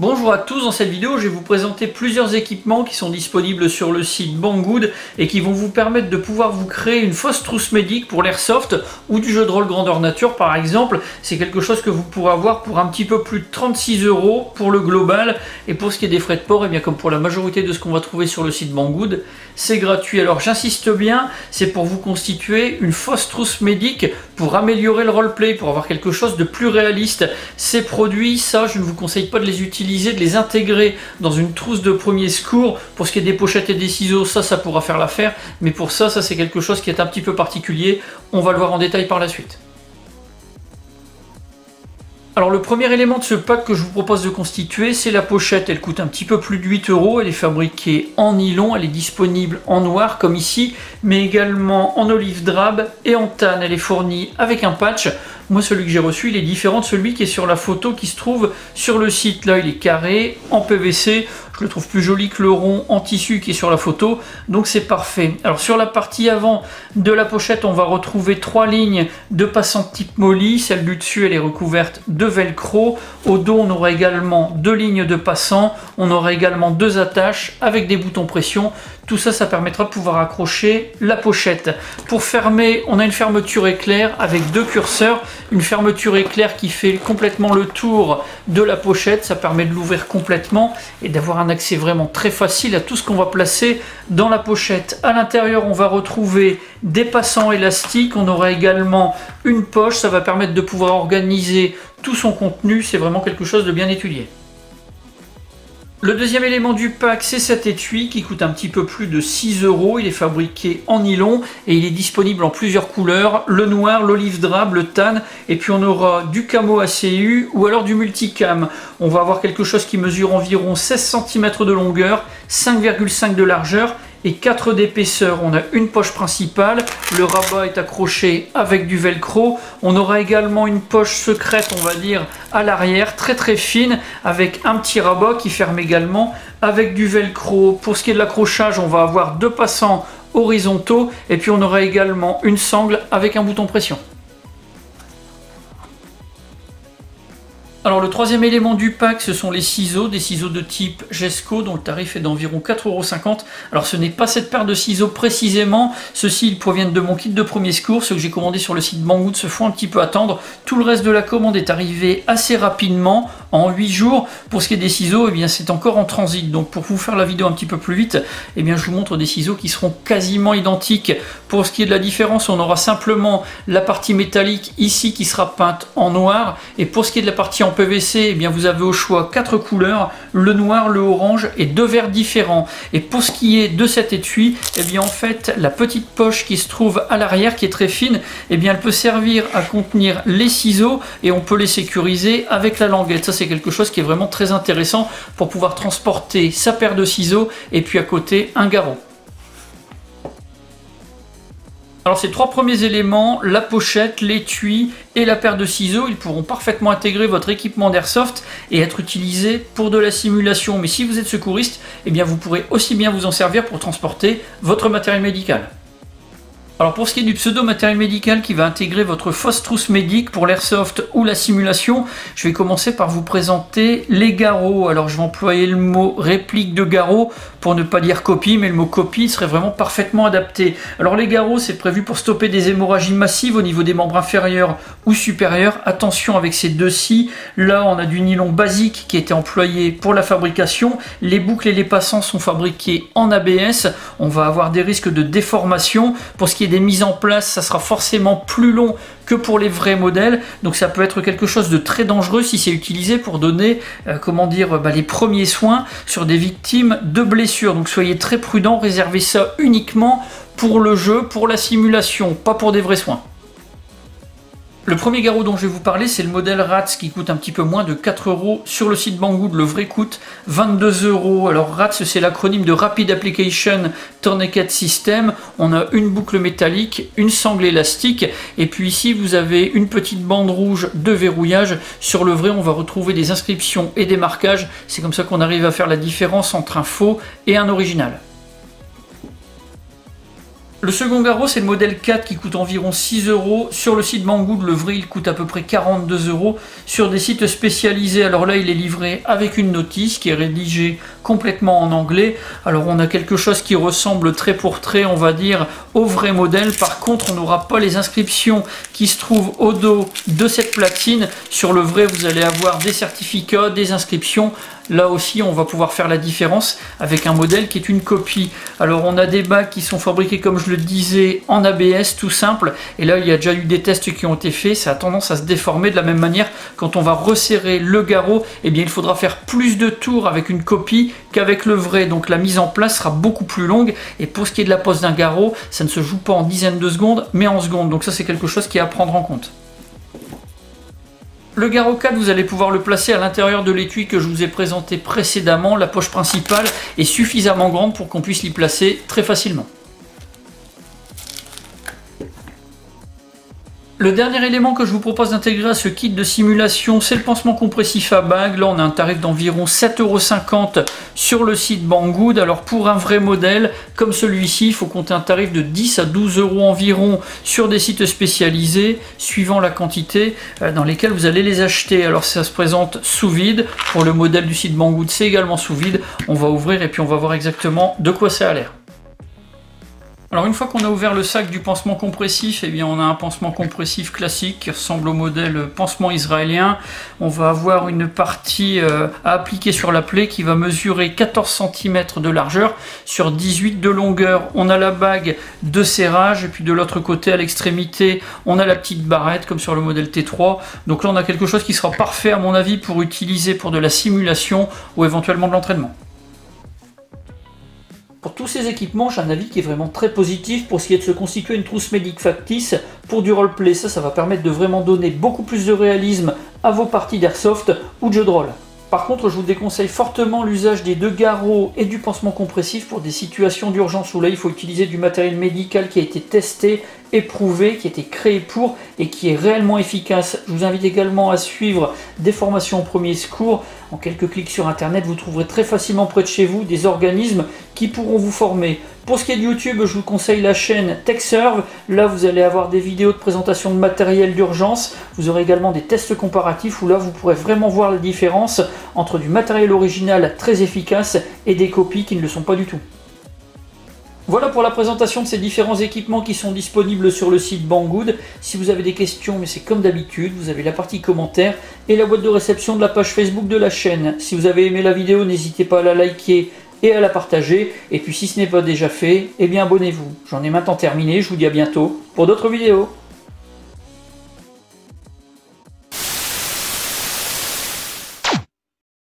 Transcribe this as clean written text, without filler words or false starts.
Bonjour à tous, dans cette vidéo je vais vous présenter plusieurs équipements qui sont disponibles sur le site Banggood et qui vont vous permettre de pouvoir vous créer une fausse trousse médic pour l'airsoft ou du jeu de rôle grandeur nature par exemple. C'est quelque chose que vous pourrez avoir pour un petit peu plus de 36 € pour le global, et pour ce qui est des frais de port, et bien comme pour la majorité de ce qu'on va trouver sur le site Banggood, c'est gratuit. Alors j'insiste bien, c'est pour vous constituer une fausse trousse médic pour améliorer le roleplay, pour avoir quelque chose de plus réaliste. Ces produits, ça je ne vous conseille pas de les utiliser, de les intégrer dans une trousse de premier secours. Pour ce qui est des pochettes et des ciseaux, ça pourra faire l'affaire, mais pour ça c'est quelque chose qui est un petit peu particulier. On va le voir en détail par la suite. Alors le premier élément de ce pack que je vous propose de constituer, c'est la pochette. Elle coûte un petit peu plus de 8 €, elle est fabriquée en nylon, elle est disponible en noir comme ici, mais également en olive drab et en tan. Elle est fournie avec un patch. Moi celui que j'ai reçu, il est différent de celui qui est sur la photo qui se trouve sur le site. Là il est carré, en PVC, je le trouve plus joli que le rond en tissu qui est sur la photo, donc c'est parfait. Alors sur la partie avant de la pochette, on va retrouver 3 lignes de passants type molly. Celle du dessus elle est recouverte de velcro. Au dos on aura également 2 lignes de passants, on aura également 2 attaches avec des boutons pression. Tout ça, ça permettra de pouvoir accrocher la pochette. Pour fermer, on a une fermeture éclair avec 2 curseurs. Une fermeture éclair qui fait complètement le tour de la pochette. Ça permet de l'ouvrir complètement et d'avoir un accès vraiment très facile à tout ce qu'on va placer dans la pochette. À l'intérieur, on va retrouver des passants élastiques. On aura également une poche. Ça va permettre de pouvoir organiser tout son contenu. C'est vraiment quelque chose de bien étudié. Le deuxième élément du pack, c'est cet étui qui coûte un petit peu plus de 6 €. Il est fabriqué en nylon et il est disponible en plusieurs couleurs, le noir, l'olive drab, le tan, et puis on aura du camo ACU ou alors du multicam. On va avoir quelque chose qui mesure environ 16 cm de longueur, 5,5 de largeur et 4 d'épaisseur. On a une poche principale, le rabat est accroché avec du velcro. On aura également une poche secrète, on va dire, à l'arrière, très fine, avec un petit rabat qui ferme également avec du velcro. Pour ce qui est de l'accrochage, on va avoir 2 passants horizontaux et puis on aura également une sangle avec un bouton pression. Alors le troisième élément du pack, ce sont les ciseaux, des ciseaux de type Jesco dont le tarif est d'environ 4,50 €. Alors ce n'est pas cette paire de ciseaux précisément, ceux-ci ils proviennent de mon kit de premier secours, ceux que j'ai commandés sur le site Banggood se font un petit peu attendre. Tout le reste de la commande est arrivé assez rapidement, en 8 jours. Pour ce qui est des ciseaux, eh bien c'est encore en transit, donc pour vous faire la vidéo un petit peu plus vite, eh bien je vous montre des ciseaux qui seront quasiment identiques. Pour ce qui est de la différence, on aura simplement la partie métallique ici qui sera peinte en noir, et pour ce qui est de la partie en PVC, eh bien vous avez au choix 4 couleurs, le noir, le orange et 2 verts différents. Et pour ce qui est de cet étui, eh bien en fait la petite poche qui se trouve à l'arrière qui est très fine, eh bien elle peut servir à contenir les ciseaux et on peut les sécuriser avec la languette. Ça c'est quelque chose qui est vraiment très intéressant pour pouvoir transporter sa paire de ciseaux et puis à côté un garrot. Alors ces 3 premiers éléments, la pochette, l'étui et la paire de ciseaux, ils pourront parfaitement intégrer votre équipement d'airsoft et être utilisés pour de la simulation. Mais si vous êtes secouriste, eh bien vous pourrez aussi bien vous en servir pour transporter votre matériel médical. Alors pour ce qui est du pseudo matériel médical qui va intégrer votre fausse trousse médic pour l'airsoft ou la simulation, je vais commencer par vous présenter les garrots. Alors je vais employer le mot réplique de garrot pour ne pas dire copie, mais le mot copie serait vraiment parfaitement adapté. Alors les garrots, c'est prévu pour stopper des hémorragies massives au niveau des membres inférieurs ou supérieurs. Attention avec ces deux-ci, là on a du nylon basique qui a été employé pour la fabrication. Les boucles et les passants sont fabriqués en ABS. On va avoir des risques de déformation. Pour ce qui est des mises en place, ça sera forcément plus long que pour les vrais modèles, donc ça peut être quelque chose de très dangereux si c'est utilisé pour donner les premiers soins sur des victimes de blessures. Donc soyez très prudents, réservez ça uniquement pour le jeu, pour la simulation, pas pour des vrais soins. Le premier garrot dont je vais vous parler, c'est le modèle RATS qui coûte un petit peu moins de 4 € sur le site Banggood. Le vrai coûte 22 €. Alors RATS, c'est l'acronyme de Rapid Application Tourniquet System. On a une boucle métallique, une sangle élastique, et puis ici vous avez une petite bande rouge de verrouillage. Sur le vrai, on va retrouver des inscriptions et des marquages. C'est comme ça qu'on arrive à faire la différence entre un faux et un original. Le second garrot, c'est le modèle 4 qui coûte environ 6 €. Sur le site Banggood, le vrai, il coûte à peu près 42 €. Sur des sites spécialisés, alors là, il est livré avec une notice qui est rédigée complètement en anglais. Alors, on a quelque chose qui ressemble trait pour trait, on va dire, au vrai modèle. Par contre, on n'aura pas les inscriptions qui se trouvent au dos de cette platine. Sur le vrai, vous allez avoir des certificats, des inscriptions. Là aussi, on va pouvoir faire la différence avec un modèle qui est une copie. Alors, on a des bagues qui sont fabriquées, comme je le disais, en ABS, tout simple. Et là, il y a déjà eu des tests qui ont été faits. Ça a tendance à se déformer de la même manière. Quand on va resserrer le garrot, eh bien, il faudra faire plus de tours avec une copie qu'avec le vrai. Donc, la mise en place sera beaucoup plus longue. Et pour ce qui est de la pose d'un garrot, ça ne se joue pas en dizaines de secondes, mais en secondes. Donc, ça, c'est quelque chose qui est à prendre en compte. Le garrot 4, vous allez pouvoir le placer à l'intérieur de l'étui que je vous ai présenté précédemment. La poche principale est suffisamment grande pour qu'on puisse l'y placer très facilement. Le dernier élément que je vous propose d'intégrer à ce kit de simulation, c'est le pansement compressif à bague. Là, on a un tarif d'environ 7,50 € sur le site Banggood. Alors, pour un vrai modèle comme celui-ci, il faut compter un tarif de 10 à 12 € environ sur des sites spécialisés, suivant la quantité dans lesquels vous allez les acheter. Alors, ça se présente sous vide. Pour le modèle du site Banggood, c'est également sous vide. On va ouvrir et puis on va voir exactement de quoi ça a l'air. Alors une fois qu'on a ouvert le sac du pansement compressif, eh bien on a un pansement compressif classique qui ressemble au modèle pansement israélien. On va avoir une partie à appliquer sur la plaie qui va mesurer 14 cm de largeur sur 18 de longueur. On a la bague de serrage et puis de l'autre côté à l'extrémité on a la petite barrette comme sur le modèle T3. Donc là on a quelque chose qui sera parfait à mon avis pour utiliser pour de la simulation ou éventuellement de l'entraînement. Pour tous ces équipements, j'ai un avis qui est vraiment très positif pour ce qui est de se constituer une trousse médic factice pour du roleplay. Ça va permettre de vraiment donner beaucoup plus de réalisme à vos parties d'airsoft ou de jeux de rôle. Par contre, je vous déconseille fortement l'usage des deux garrots et du pansement compressif pour des situations d'urgence où là, il faut utiliser du matériel médical qui a été testé, éprouvé, qui a été créé pour et qui est réellement efficace. Je vous invite également à suivre des formations en premier secours. En quelques clics sur internet, vous trouverez très facilement près de chez vous des organismes qui pourront vous former. Pour ce qui est de YouTube, je vous conseille la chaîne TechServe. Là, vous allez avoir des vidéos de présentation de matériel d'urgence. Vous aurez également des tests comparatifs où là, vous pourrez vraiment voir la différence entre du matériel original très efficace et des copies qui ne le sont pas du tout. Voilà pour la présentation de ces différents équipements qui sont disponibles sur le site Banggood. Si vous avez des questions, mais c'est comme d'habitude, vous avez la partie commentaires et la boîte de réception de la page Facebook de la chaîne. Si vous avez aimé la vidéo, n'hésitez pas à la liker et à la partager. Et puis si ce n'est pas déjà fait, eh bien abonnez-vous. J'en ai maintenant terminé, je vous dis à bientôt pour d'autres vidéos.